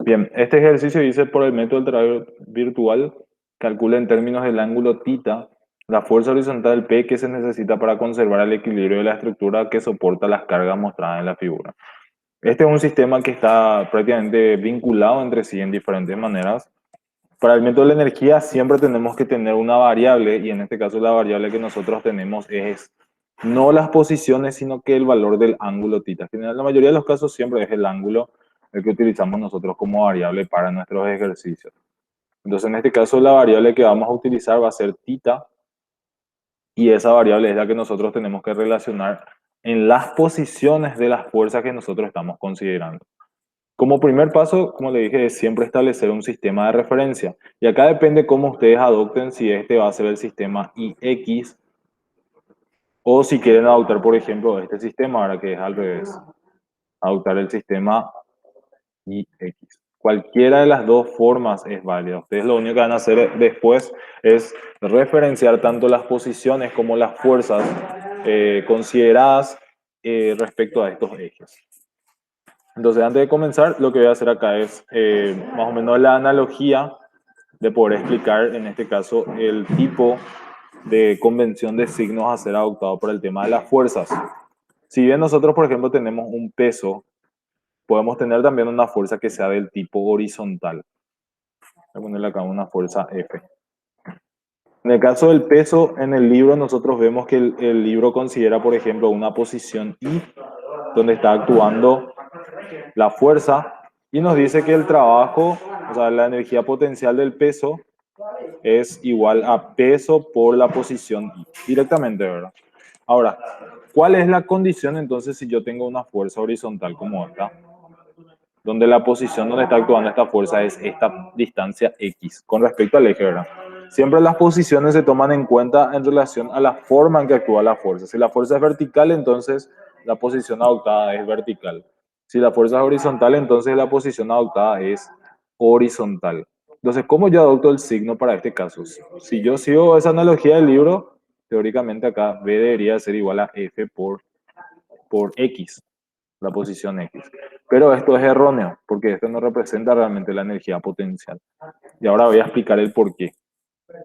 Bien, este ejercicio dice por el método del trabajo virtual, calcula en términos del ángulo θ la fuerza horizontal P que se necesita para conservar el equilibrio de la estructura que soporta las cargas mostradas en la figura. Este es un sistema que está prácticamente vinculado entre sí en diferentes maneras. Para el método de la energía siempre tenemos que tener una variable y en este caso la variable que nosotros tenemos es no las posiciones, sino que el valor del ángulo θ. En la mayoría de los casos siempre es el ángulo el que utilizamos nosotros como variable para nuestros ejercicios. Entonces, en este caso, la variable que vamos a utilizar va a ser θ y esa variable es la que nosotros tenemos que relacionar en las posiciones de las fuerzas que nosotros estamos considerando. Como primer paso, como le dije, es siempre establecer un sistema de referencia. Y acá depende cómo ustedes adopten si este va a ser el sistema IX o si quieren adoptar, por ejemplo, este sistema, ahora que es al revés, adoptar el sistema y X. Cualquiera de las dos formas es válida. Ustedes lo único que van a hacer después es referenciar tanto las posiciones como las fuerzas consideradas respecto a estos ejes. Entonces, antes de comenzar, lo que voy a hacer acá es más o menos la analogía de poder explicar, en este caso, el tipo de convención de signos a ser adoptado por el tema de las fuerzas. Si bien nosotros, por ejemplo, tenemos un peso, podemos tener también una fuerza que sea del tipo horizontal. Voy a ponerle acá una fuerza F. En el caso del peso, en el libro nosotros vemos que el libro considera, por ejemplo, una posición I, donde está actuando la fuerza, y nos dice que el trabajo, o sea, la energía potencial del peso, es igual a peso por la posición I, directamente, ¿verdad? Ahora, ¿cuál es la condición entonces si yo tengo una fuerza horizontal como esta? Donde la posición donde está actuando esta fuerza es esta distancia X con respecto al eje, ¿verdad? Siempre las posiciones se toman en cuenta en relación a la forma en que actúa la fuerza. Si la fuerza es vertical, entonces la posición adoptada es vertical. Si la fuerza es horizontal, entonces la posición adoptada es horizontal. Entonces, ¿cómo yo adopto el signo para este caso? Si yo sigo esa analogía del libro, teóricamente acá B debería ser igual a F por X, la posición X. Pero esto es erróneo, porque esto no representa realmente la energía potencial. Y ahora voy a explicar el por qué.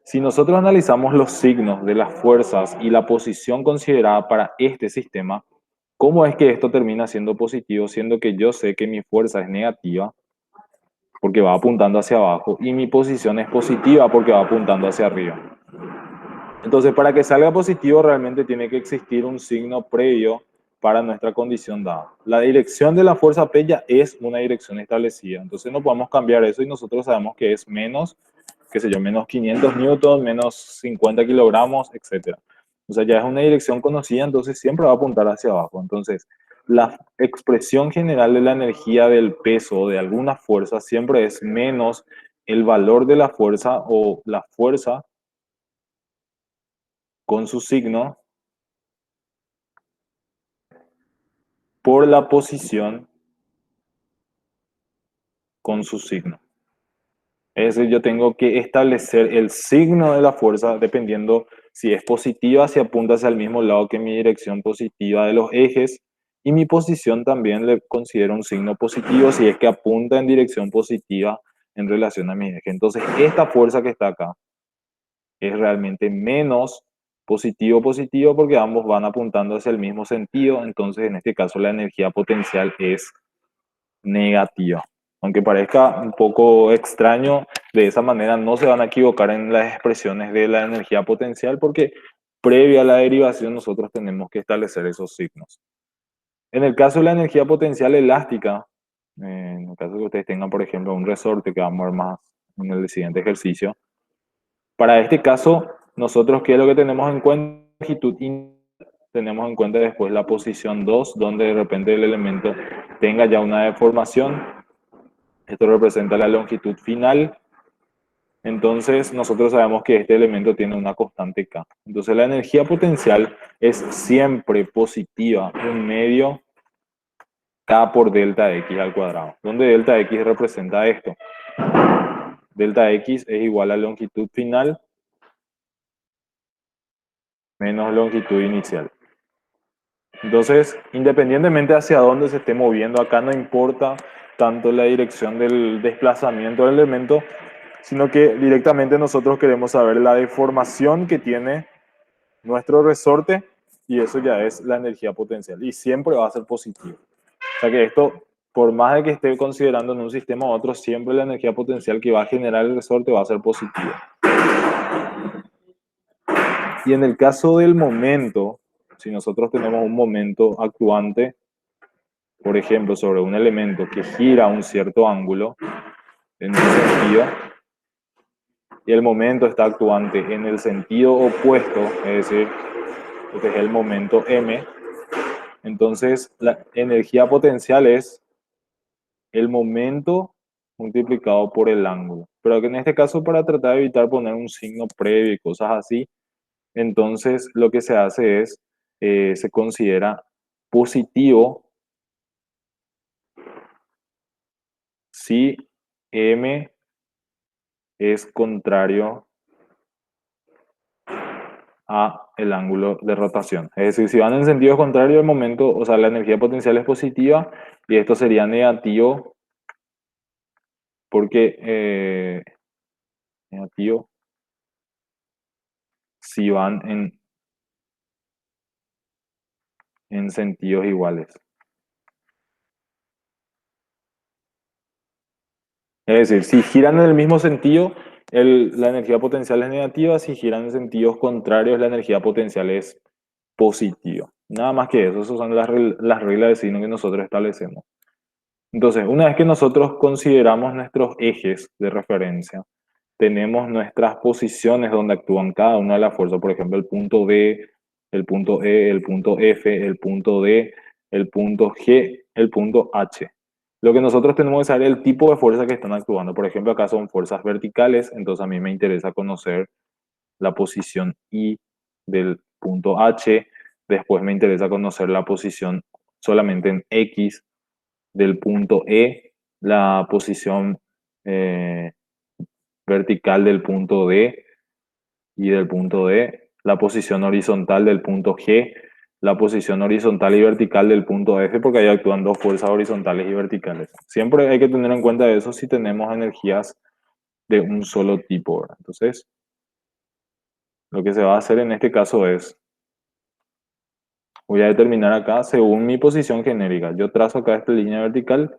Si nosotros analizamos los signos de las fuerzas y la posición considerada para este sistema, ¿cómo es que esto termina siendo positivo, siendo que yo sé que mi fuerza es negativa porque va apuntando hacia abajo y mi posición es positiva porque va apuntando hacia arriba? Entonces, para que salga positivo, realmente tiene que existir un signo previo para nuestra condición dada. La dirección de la fuerza P ya es una dirección establecida, entonces no podemos cambiar eso y nosotros sabemos que es menos, qué sé yo, menos 500 newtons, menos 50 kilogramos, etc. O sea, ya es una dirección conocida, entonces siempre va a apuntar hacia abajo. Entonces, la expresión general de la energía del peso de alguna fuerza siempre es menos el valor de la fuerza o la fuerza con su signo por la posición con su signo. Es decir, yo tengo que establecer el signo de la fuerza dependiendo si es positiva, si apunta hacia el mismo lado que mi dirección positiva de los ejes, y mi posición también le considero un signo positivo si es que apunta en dirección positiva en relación a mi eje. Entonces, esta fuerza que está acá es realmente menos positivo porque ambos van apuntando hacia el mismo sentido, entonces en este caso la energía potencial es negativa. Aunque parezca un poco extraño, de esa manera no se van a equivocar en las expresiones de la energía potencial porque previa a la derivación nosotros tenemos que establecer esos signos. En el caso de la energía potencial elástica, en el caso que ustedes tengan, por ejemplo, un resorte que vamos a ver más en el siguiente ejercicio, para este caso, nosotros, ¿qué es lo que tenemos en cuenta? Longitud tenemos en cuenta después la posición 2, donde de repente el elemento tenga ya una deformación. Esto representa la longitud final. Entonces, nosotros sabemos que este elemento tiene una constante K. Entonces, la energía potencial es siempre positiva, un medio K por delta X al cuadrado, donde delta X representa esto. Delta X es igual a longitud final menos longitud inicial. Entonces, independientemente hacia dónde se esté moviendo, acá no importa tanto la dirección del desplazamiento del elemento, sino que directamente nosotros queremos saber la deformación que tiene nuestro resorte y eso ya es la energía potencial y siempre va a ser positivo. O sea que esto, por más de que esté considerando en un sistema u otro, siempre la energía potencial que va a generar el resorte va a ser positiva. Y en el caso del momento, si nosotros tenemos un momento actuante, por ejemplo, sobre un elemento que gira a un cierto ángulo, en un sentido, y el momento está actuante en el sentido opuesto, es decir, este es el momento m, entonces la energía potencial es el momento multiplicado por el ángulo. Pero en este caso, para tratar de evitar poner un signo previo y cosas así, entonces lo que se hace es, se considera positivo si m es contrario a el ángulo de rotación. Es decir, si van en sentido contrario, el momento, o sea, la energía potencial es positiva y esto sería negativo porque negativo si van en sentidos iguales. Es decir, si giran en el mismo sentido, la energía potencial es negativa, si giran en sentidos contrarios, la energía potencial es positiva. Nada más que eso, esas son las reglas de signo que nosotros establecemos. Entonces, una vez que nosotros consideramos nuestros ejes de referencia, tenemos nuestras posiciones donde actúan cada una de las fuerzas, por ejemplo, el punto B, el punto E, el punto F, el punto D, el punto G, el punto H. Lo que nosotros tenemos que saber es el tipo de fuerza que están actuando. Por ejemplo, acá son fuerzas verticales, entonces a mí me interesa conocer la posición I del punto H, después me interesa conocer la posición solamente en X del punto E, la posición eh, vertical del punto D y del punto D, la posición horizontal del punto G, la posición horizontal y vertical del punto F, porque ahí actúan dos fuerzas horizontales y verticales. Siempre hay que tener en cuenta eso si tenemos energías de un solo tipo, ¿verdad? Entonces, lo que se va a hacer en este caso es, voy a determinar acá según mi posición genérica. Yo trazo acá esta línea vertical,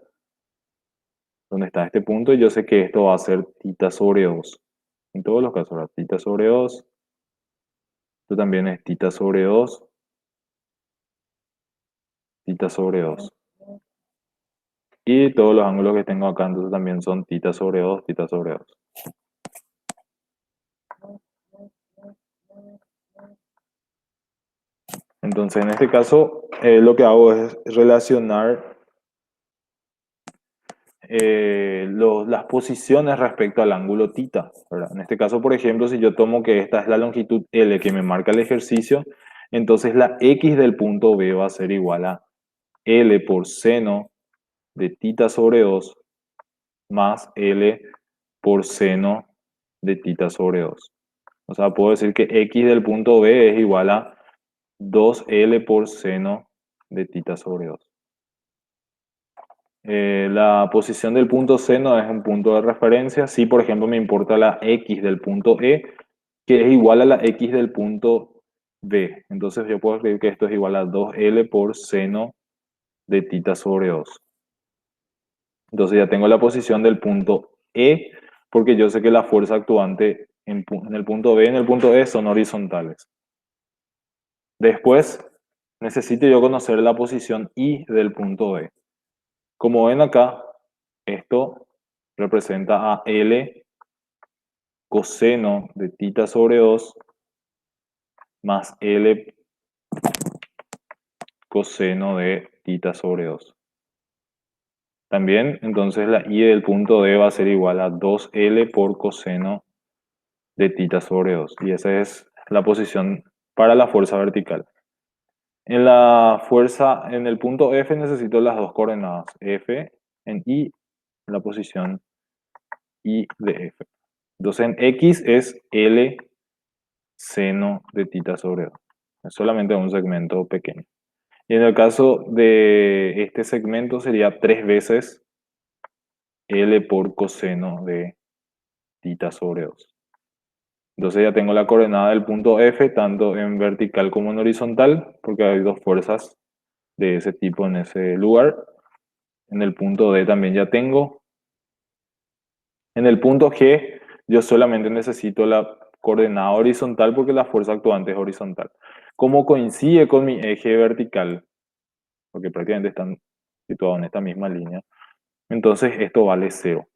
donde está este punto, y yo sé que esto va a ser θ sobre 2. En todos los casos, ¿verdad? Θ sobre 2. Esto también es θ sobre 2. Θ sobre 2. Y todos los ángulos que tengo acá, entonces también son θ sobre 2, θ sobre 2. Entonces, en este caso, lo que hago es relacionar las posiciones respecto al ángulo θ, ¿verdad? En este caso, por ejemplo, si yo tomo que esta es la longitud L que me marca el ejercicio, entonces la X del punto B va a ser igual a L por seno de θ sobre 2 más L por seno de θ sobre 2. O sea, puedo decir que X del punto B es igual a 2L por seno de θ sobre 2. La posición del punto seno es un punto de referencia. Si, por ejemplo, me importa la X del punto E, que es igual a la X del punto B. Entonces yo puedo escribir que esto es igual a 2L por seno de θ sobre 2. Entonces ya tengo la posición del punto E, porque yo sé que la fuerza actuante en el punto B y en el punto E son horizontales. Después necesito yo conocer la posición I del punto B. Como ven acá, esto representa a L coseno de θ sobre 2 más L coseno de θ sobre 2. También, entonces, la I del punto D va a ser igual a 2L por coseno de θ sobre 2. Y esa es la posición para la fuerza vertical. En la fuerza, en el punto F necesito las dos coordenadas. F en I, la posición I de F. Entonces en X es L seno de θ sobre 2. Es solamente un segmento pequeño. Y en el caso de este segmento sería 3 veces L por coseno de tita sobre 2. Entonces ya tengo la coordenada del punto F, tanto en vertical como en horizontal, porque hay dos fuerzas de ese tipo en ese lugar. En el punto D también ya tengo. En el punto G, yo solamente necesito la coordenada horizontal porque la fuerza actuante es horizontal. Como coincide con mi eje vertical, porque prácticamente están situados en esta misma línea, entonces esto vale 0.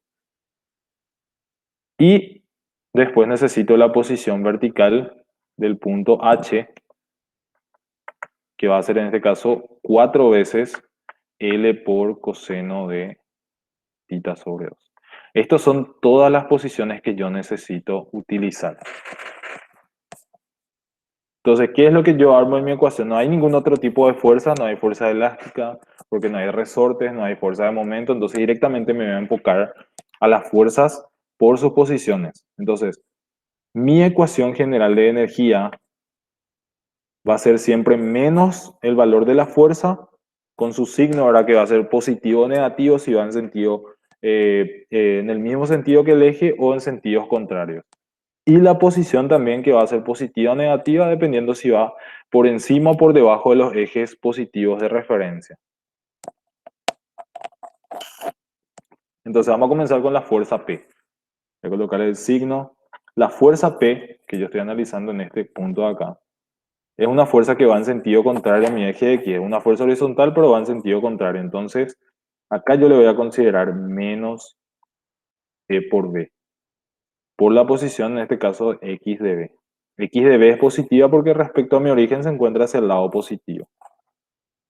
Y después necesito la posición vertical del punto H, que va a ser en este caso 4 veces L por coseno de tita sobre 2. Estas son todas las posiciones que yo necesito utilizar. Entonces, ¿qué es lo que yo armo en mi ecuación? No hay ningún otro tipo de fuerza, no hay fuerza elástica, porque no hay resortes, no hay fuerza de momento, entonces directamente me voy a enfocar a las fuerzas por sus posiciones. Entonces, mi ecuación general de energía va a ser siempre menos el valor de la fuerza con su signo, ahora que va a ser positivo o negativo si va en sentido, en el mismo sentido que el eje o en sentidos contrarios. Y la posición también que va a ser positiva o negativa dependiendo si va por encima o por debajo de los ejes positivos de referencia. Entonces vamos a comenzar con la fuerza P. Voy a colocar el signo. La fuerza P, que yo estoy analizando en este punto de acá, es una fuerza que va en sentido contrario a mi eje X. Es una fuerza horizontal, pero va en sentido contrario. Entonces, acá yo le voy a considerar menos E por B. Por la posición, en este caso, X de B. X de B es positiva porque respecto a mi origen se encuentra hacia el lado positivo.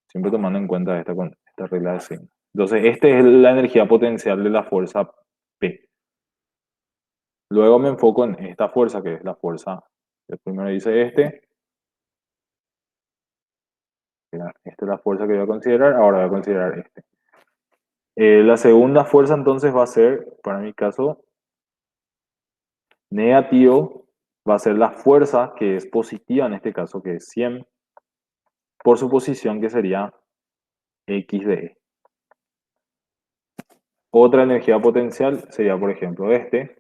Siempre tomando en cuenta esta regla de signo. Entonces, esta es la energía potencial de la fuerza P. Luego me enfoco en esta fuerza, que es la fuerza, el primero dice esta es la fuerza que voy a considerar, ahora voy a considerar este. La segunda fuerza entonces va a ser, para mi caso, negativo, va a ser la fuerza que es positiva en este caso, que es 100, por su posición que sería X de E. Otra energía potencial sería, por ejemplo, en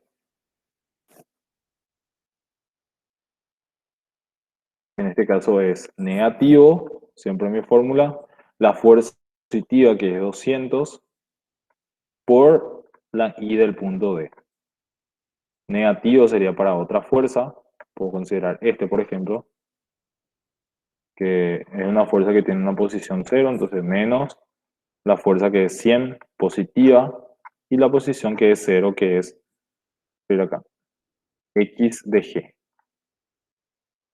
este caso es negativo, siempre mi fórmula, la fuerza positiva que es 200 por la I del punto D. Negativo sería para otra fuerza, puedo considerar por ejemplo, que es una fuerza que tiene una posición 0, entonces menos la fuerza que es 100 positiva y la posición que es 0, que es, acá, X de G.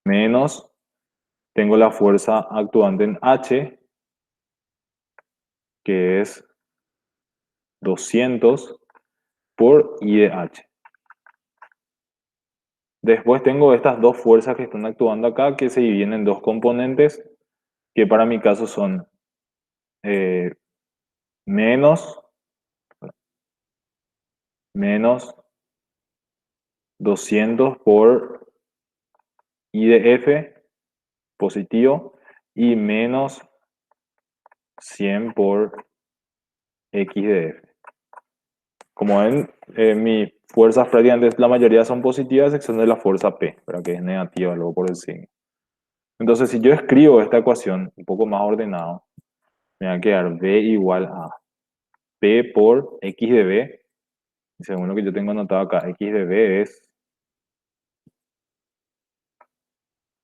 Menos, tengo la fuerza actuante en H, que es 200 por I de H. Después tengo estas dos fuerzas que están actuando acá, que se dividen en dos componentes, que para mi caso son eh, menos, menos 200 por I de F, positivo, y menos 100 por X de F. Como ven, mis fuerzas prácticamente la mayoría son positivas, a excepción de la fuerza P, pero que es negativa luego por el signo. Entonces, si yo escribo esta ecuación un poco más ordenado, me va a quedar B igual a P por X de B. Y según lo que yo tengo anotado acá, X de B es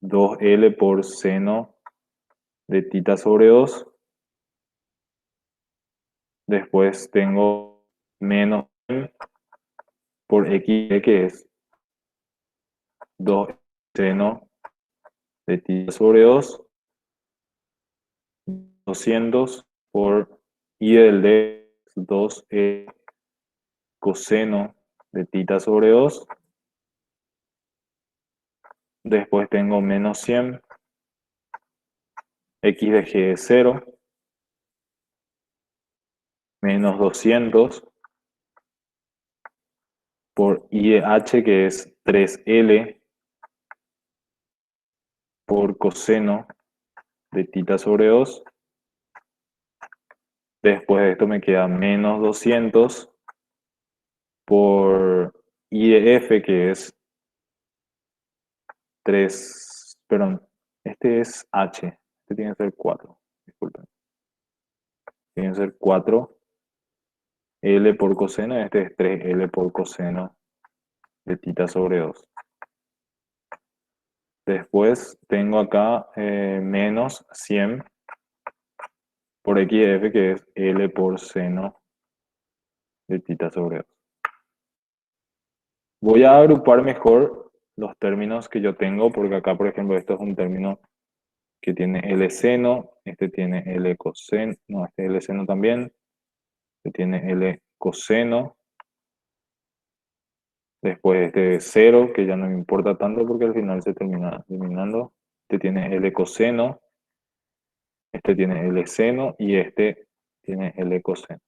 2L por seno de tita sobre 2. Después tengo menos M por X de que es 2 seno de tita sobre 2. 200 por I del D, 2E coseno de tita sobre 2. Después tengo menos 100, X de G es 0, menos 200 por I de H, que es 3L por coseno de tita sobre 2. Después de esto me queda menos 200 por I de F, que es 3, perdón, este es H, este tiene que ser 4, disculpen. Tiene que ser 4 L por coseno, este es 3L por coseno de tita sobre 2. Después tengo acá menos 100 por X de F, que es L por seno de tita sobre 2. Voy a agrupar mejor los términos que yo tengo, porque acá, por ejemplo, esto es un término que tiene L seno, este tiene L coseno, no, este L seno también, este tiene L coseno, después este 0, que ya no me importa tanto porque al final se termina eliminando, este tiene L coseno, este tiene L seno y este tiene L coseno.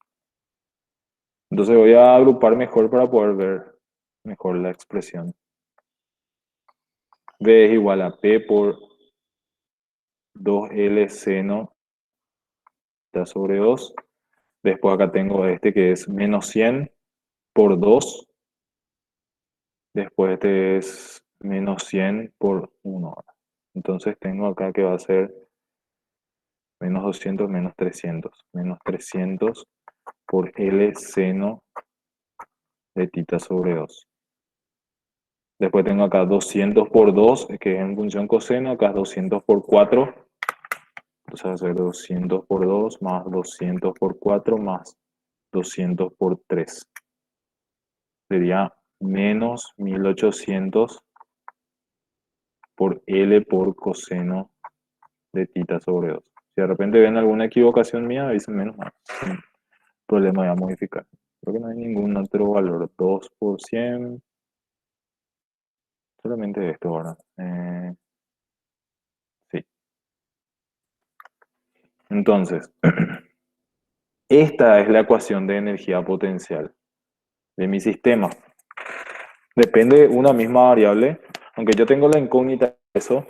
Entonces voy a agrupar mejor para poder ver mejor la expresión. B es igual a P por 2L seno sobre 2. Después acá tengo este que es menos 100 por 2. Después este es menos 100 por 1. Entonces tengo acá que va a ser menos 200 menos 300. Menos 300 por L seno de tita sobre 2. Después tengo acá 200 por 2, que es en función coseno. Acá es 200 por 4. Entonces va a ser 200 por 2 más 200 por 4 más 200 por 3. Sería menos 1800 por L por coseno de tita sobre 2. Si de repente ven alguna equivocación mía, dicen menos mal. Sin problema, voy a modificar. Creo que no hay ningún otro valor. 2 por 100. Solamente esto ahora. Sí. Entonces, esta es la ecuación de energía potencial de mi sistema. Depende de una misma variable, aunque yo tengo la incógnita de eso,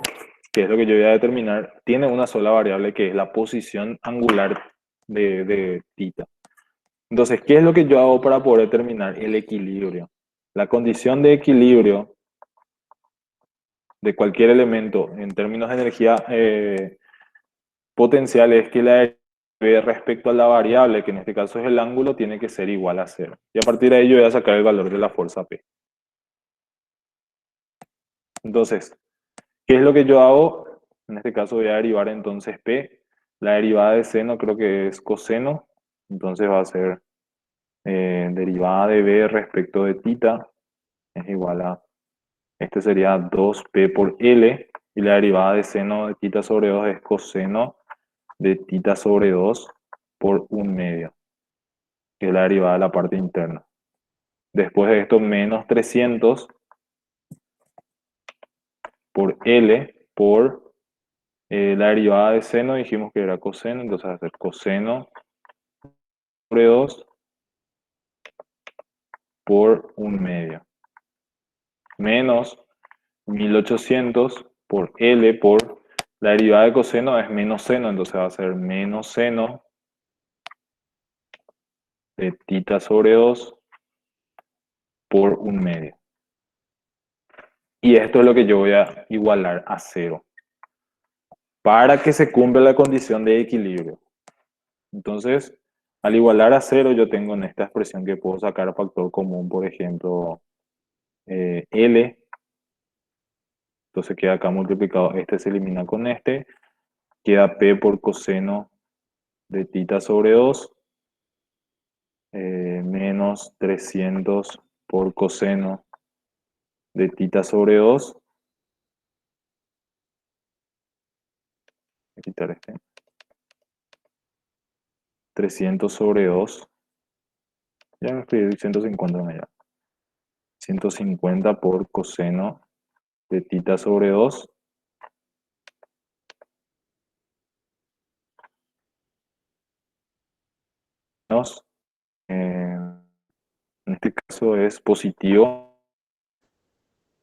que es lo que yo voy a determinar, tiene una sola variable que es la posición angular de tita. Entonces, ¿qué es lo que yo hago para poder determinar el equilibrio? La condición de equilibrio de cualquier elemento en términos de energía potencial es que la derivación respecto a la variable, que en este caso es el ángulo, tiene que ser igual a cero. Y a partir de ahí yo voy a sacar el valor de la fuerza P. Entonces, ¿qué es lo que yo hago? En este caso voy a derivar entonces P. La derivada de seno creo que es coseno. Entonces va a ser derivada de B respecto de tita. Es igual a, este sería 2P por L. Y la derivada de seno de tita sobre 2 es coseno de tita sobre 2 por 1/2. Que es la derivada de la parte interna. Después de esto, menos 300 por L por la derivada de seno dijimos que era coseno, entonces va a ser coseno sobre 2 por 1/2. Menos 1800 por L por la derivada de coseno es menos seno, entonces va a ser menos seno de tita sobre 2 por 1/2. Y esto es lo que yo voy a igualar a 0 para que se cumpla la condición de equilibrio. Entonces, al igualar a 0, yo tengo en esta expresión que puedo sacar factor común, por ejemplo, L. Entonces queda acá multiplicado, este se elimina con este, queda P por coseno de tita sobre 2, menos 300 por coseno de tita sobre 2. Voy a quitar este. 300 sobre 2. Ya me estoy 150 ya. 150 por coseno de tita sobre 2. Menos, en este caso es positivo,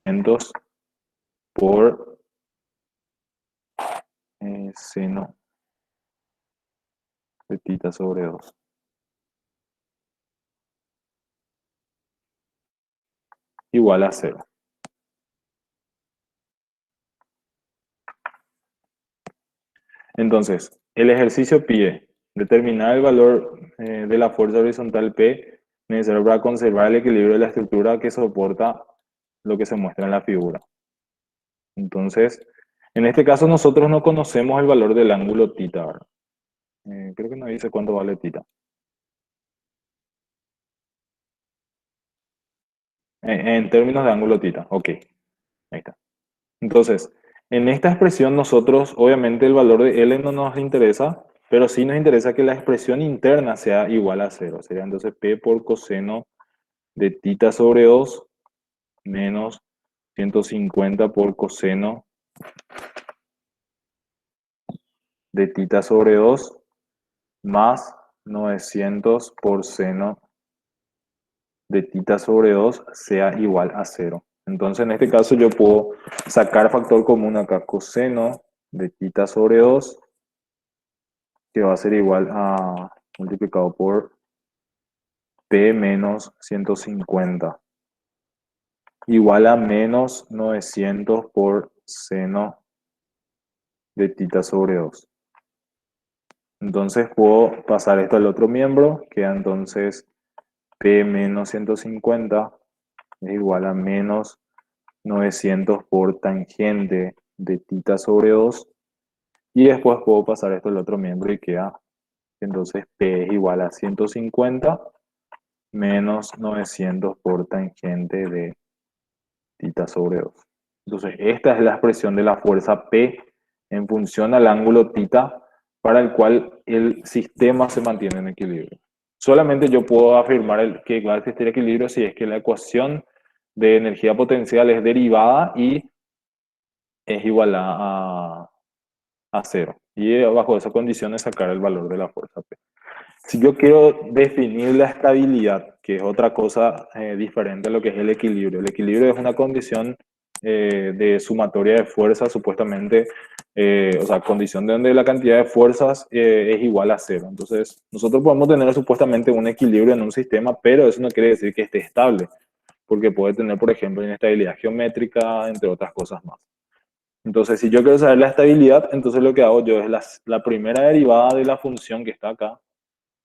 200 por seno de tita sobre 2. igual a cero. Entonces, el ejercicio pide determinar el valor de la fuerza horizontal P necesario para conservar el equilibrio de la estructura que soporta lo que se muestra en la figura. Entonces, en este caso nosotros no conocemos el valor del ángulo tita, ¿verdad? Creo que no dice cuánto vale tita. En términos de ángulo tita, ok, ahí está. Entonces, en esta expresión nosotros, obviamente el valor de L no nos interesa, pero sí nos interesa que la expresión interna sea igual a cero. Sería entonces P por coseno de tita sobre 2 menos 150 por coseno de tita sobre 2 más 900 por seno de tita sobre 2 sea igual a cero. Entonces, en este caso yo puedo sacar factor común acá, coseno de tita sobre 2 que va a ser igual a multiplicado por P menos 150, igual a menos 900 por seno de tita sobre 2. Entonces puedo pasar esto al otro miembro, queda entonces P menos 150 es igual a menos 900 por tangente de tita sobre 2. Y después puedo pasar esto al otro miembro y queda entonces P es igual a 150 menos 900 por tangente de tita sobre 2. Entonces, esta es la expresión de la fuerza P en función al ángulo tita para el cual el sistema se mantiene en equilibrio. Solamente yo puedo afirmar que va a existir equilibrio si es que la ecuación de energía potencial es derivada y es igual a cero. Y bajo esa condición es sacar el valor de la fuerza P. Si yo quiero definir la estabilidad, que es otra cosa diferente a lo que es el equilibrio es una condición de sumatoria de fuerzas, supuestamente, o sea, condición de donde la cantidad de fuerzas es igual a cero. Entonces, nosotros podemos tener supuestamente un equilibrio en un sistema, pero eso no quiere decir que esté estable, porque puede tener, por ejemplo, inestabilidad geométrica, entre otras cosas más. Entonces, si yo quiero saber la estabilidad, entonces lo que hago yo es la primera derivada de la función que está acá,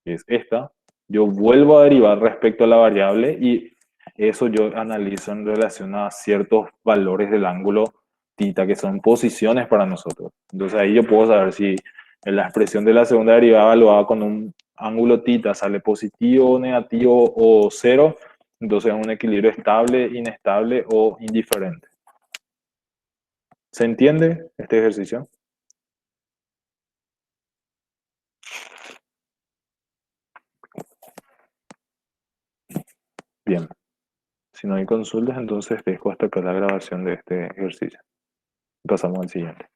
que es esta, yo vuelvo a derivar respecto a la variable y eso yo analizo en relación a ciertos valores del ángulo tita, que son posiciones para nosotros. Entonces ahí yo puedo saber si en la expresión de la segunda derivada evaluada con un ángulo tita sale positivo, negativo o cero, entonces es un equilibrio estable, inestable o indiferente. ¿Se entiende este ejercicio? Bien. Si no hay consultas, entonces dejo hasta acá la grabación de este ejercicio. Pasamos al siguiente.